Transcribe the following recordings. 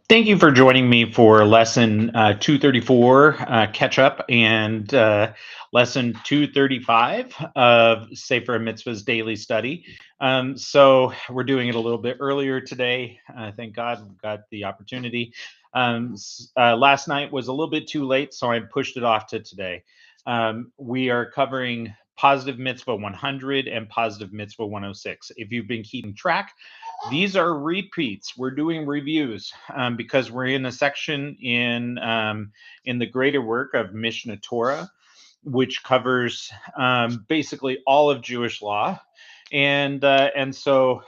Thank you for joining me for lesson 234 catch up and lesson 235 of Sefer Mitzvahs daily study. So we're doing it a little bit earlier today. Thank God we got the opportunity. Last night was a little bit too late, so I pushed it off to today. We are covering positive mitzvah 100 and positive mitzvah 106. If you've been keeping track, these are repeats. We're doing reviews because we're in a section in the greater work of Mishnah Torah, which covers basically all of Jewish law, and so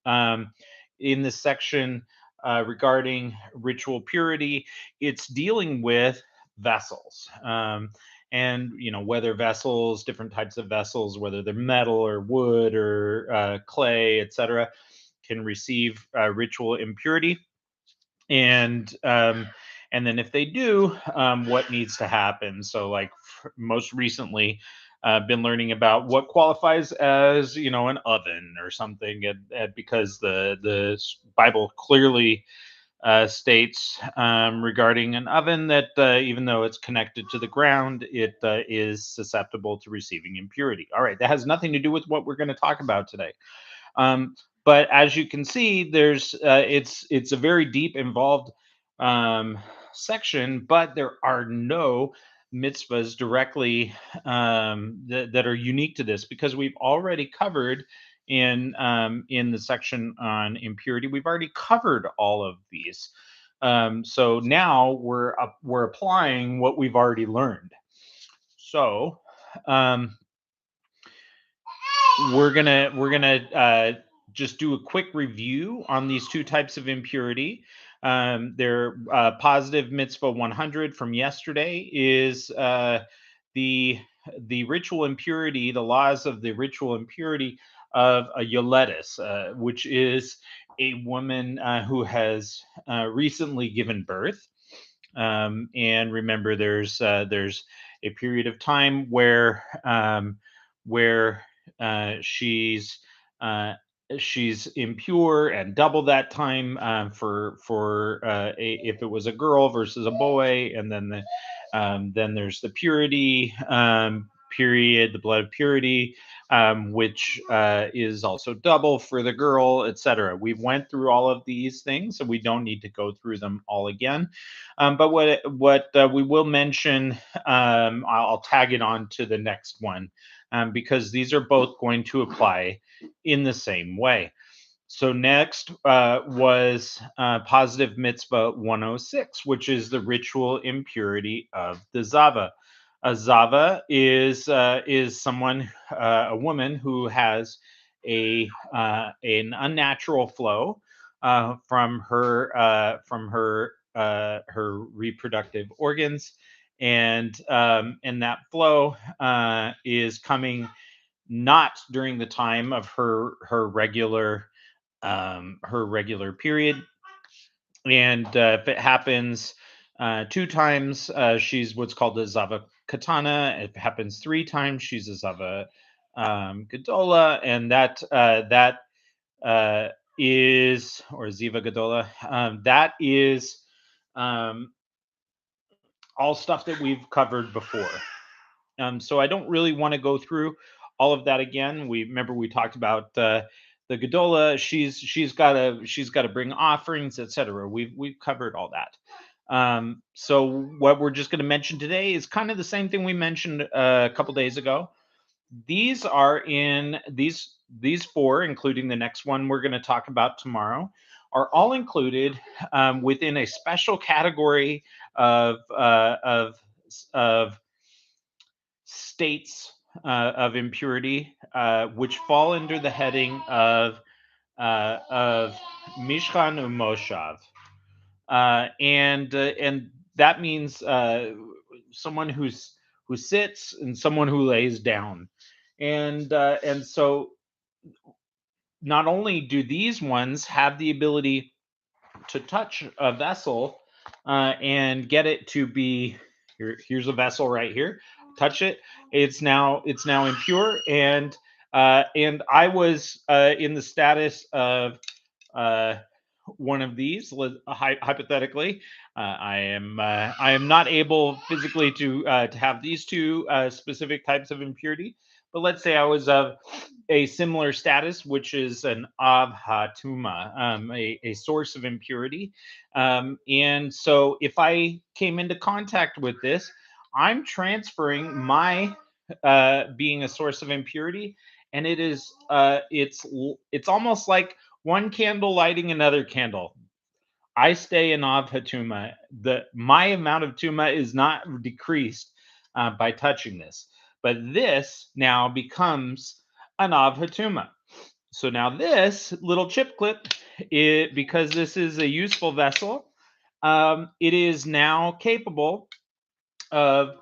um, in this section regarding ritual purity, it's dealing with vessels. And whether vessels, different types of vessels, whether they're metal or wood or clay, etc., can receive ritual impurity, and um, and then if they do, what needs to happen. So, like most recently, been learning about what qualifies as an oven or something, because the Bible clearly states regarding an oven that even though it's connected to the ground, it is susceptible to receiving impurity. All right, that has nothing to do with what we're going to talk about today. Um, but as you can see, it's a very deep, involved um, section, but there are no mitzvahs directly that are unique to this, because we've already covered in the section on impurity. We've already covered all of these. So now we're applying what we've already learned. So um, we're gonna just do a quick review on these two types of impurity. Their positive mitzvah 100 from yesterday is the the ritual impurity, the laws of the ritual impurity of a yoledes, which is a woman who has recently given birth. And remember, there's a period of time where uh, she's impure, and double that time if it was a girl versus a boy, and then there's the purity period, the blood of purity, which is also double for the girl, etc. We went through all of these things, so we don't need to go through them all again. But what we will mention, I'll tag it on to the next one, because these are both going to apply in the same way. So next was positive mitzvah 106, which is the ritual impurity of the zavah. A zavah is someone, a woman who has an unnatural flow from her reproductive organs, and that flow is coming not during the time of her regular period. And if it happens two times, she's what's called a zavah katana. If it happens three times, she's a zavah gadola, and that uh, is, or ziva gadola. That is um, all stuff that we've covered before. So I don't really want to go through all of that again. We talked about the Gadola. She's got to bring offerings, etc. We've covered all that. So what we're just going to mention today is kind of the same thing we mentioned a couple days ago. These four, including the next one we're going to talk about tomorrow, are all included within a special category of uh, of of states of impurity, which fall under the heading of Mishkan Umoshav, and that means someone who sits and someone who lays down, and so not only do these ones have the ability to touch a vessel and get it to be here's a vessel right here, touch it, it's now impure, and I was in the status of uh one of these, hypothetically, I am not able physically to have these two specific types of impurity, but let's say I was of a similar status, which is an avhatuma, a source of impurity. And so if I came into contact with this, I'm transferring my being a source of impurity, and it's almost like one candle lighting another candle. I stay in Av Hatuma. My amount of Tuma is not decreased by touching this, but this now becomes an Av Hatuma. So now this little chip clip, because this is a useful vessel, it is now capable of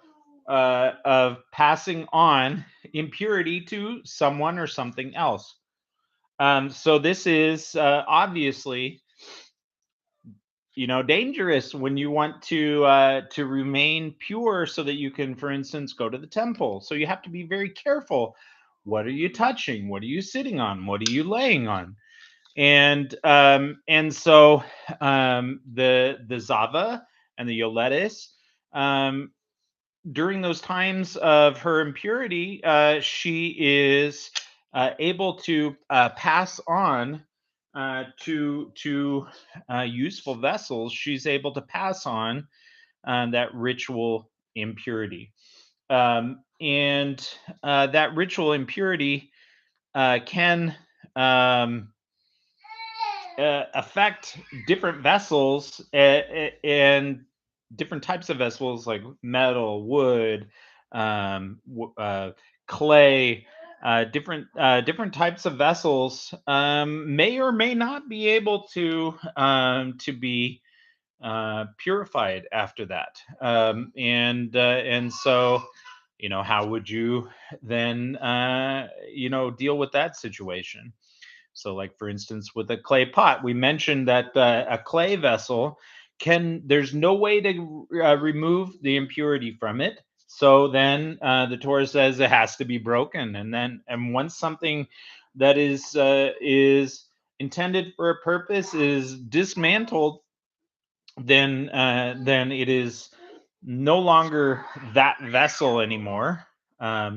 passing on impurity to someone or something else. So this is obviously, dangerous when you want to remain pure, so that you can, for instance, go to the temple. So you have to be very careful. What are you touching? What are you sitting on? What are you laying on? And so the zavah and the yoledes, um, during those times of her impurity, she is able to pass on to useful vessels. She's able to pass on that ritual impurity, and that ritual impurity can um, affect different vessels, and different types of vessels, like metal, wood, clay. Different types of vessels may or may not be able to be purified after that. And so, how would you then deal with that situation? So, like, for instance, with a clay pot, we mentioned that a clay vessel there's no way to remove the impurity from it. So then the Torah says it has to be broken. And once something that is intended for a purpose is dismantled, then it is no longer that vessel anymore.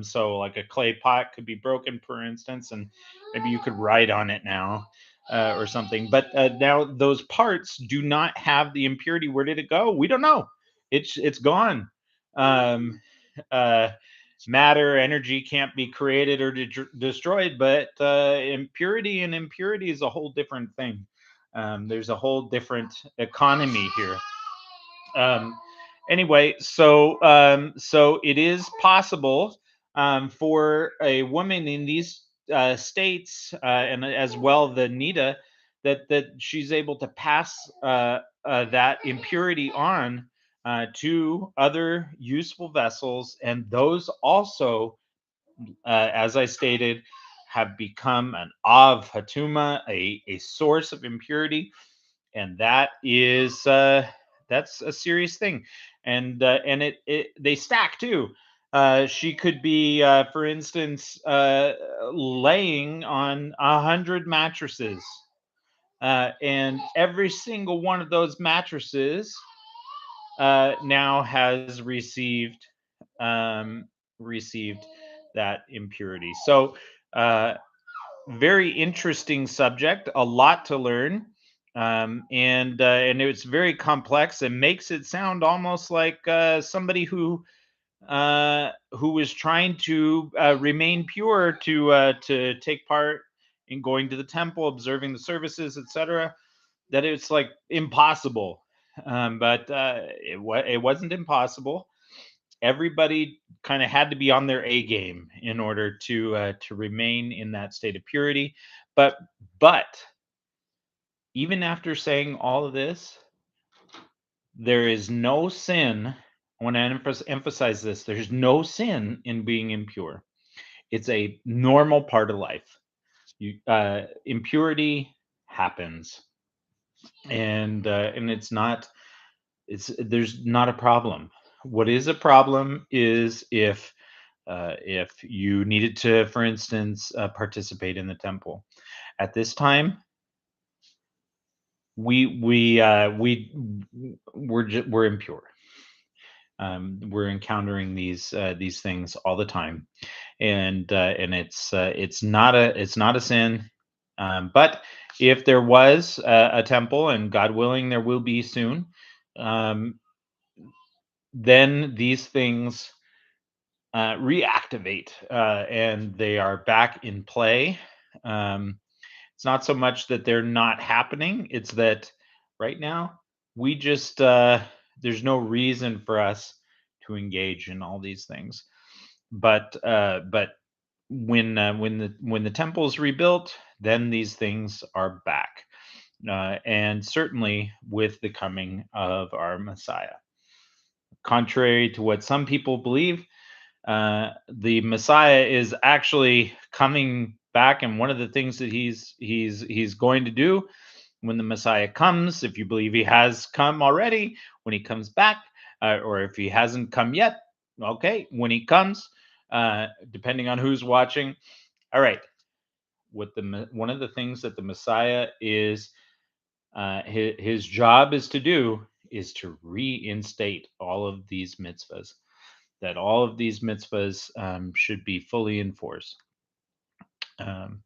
So, like, a clay pot could be broken, for instance, and maybe you could write on it now, or something. But now those parts do not have the impurity. Where did it go? We don't know. It's gone. Um, uh, Matter, energy can't be created or destroyed, but impurity and impurity is a whole different thing. There's a whole different economy here. Um, anyway, so it is possible for a woman in these states, and as well the Nida, that she's able to pass that impurity on to other useful vessels, and those also, as I stated, have become an Av Hatuma, a source of impurity, and that's a serious thing. And it they stack too. She could be, for instance, laying on 100 mattresses, and every single one of those mattresses now has um, received that impurity. So, very interesting subject, a lot to learn, and it's very complex and makes it sound almost like somebody who was trying to remain pure, to take part in going to the temple, observing the services, etc. That it's like impossible, but it wasn't impossible. Everybody kind of had to be on their A game in order to remain in that state of purity. But even after saying all of this, there is no sin. I want to emphasize this: there's no sin in being impure. It's a normal part of life. Impurity happens, and it's there's not a problem. What is a problem is if you needed to, for instance, participate in the temple. At this time, we're impure. We're encountering these things all the time, and it's not a sin. But if there was a temple, and God willing, there will be soon, um, then these things reactivate, and they are back in play. Um, it's not so much that they're not happening; it's that right now we just there's no reason for us to engage in all these things. But when the temple is rebuilt, then these things are back, and certainly with the coming of our Messiah. Contrary to what some people believe, the Messiah is actually coming back, and one of the things that he's going to do when the Messiah comes, if you believe he has come already, when he comes back, or if he hasn't come yet, okay, when he comes, depending on who's watching. All right, one of the things that the Messiah is his job is to do is to reinstate all of these mitzvahs. That all of these mitzvahs should be fully enforced. Um,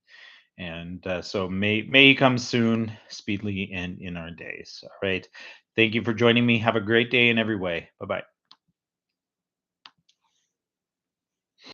and so may he come soon, speedily, and in our days. All right. Thank you for joining me. Have a great day in every way. Bye bye.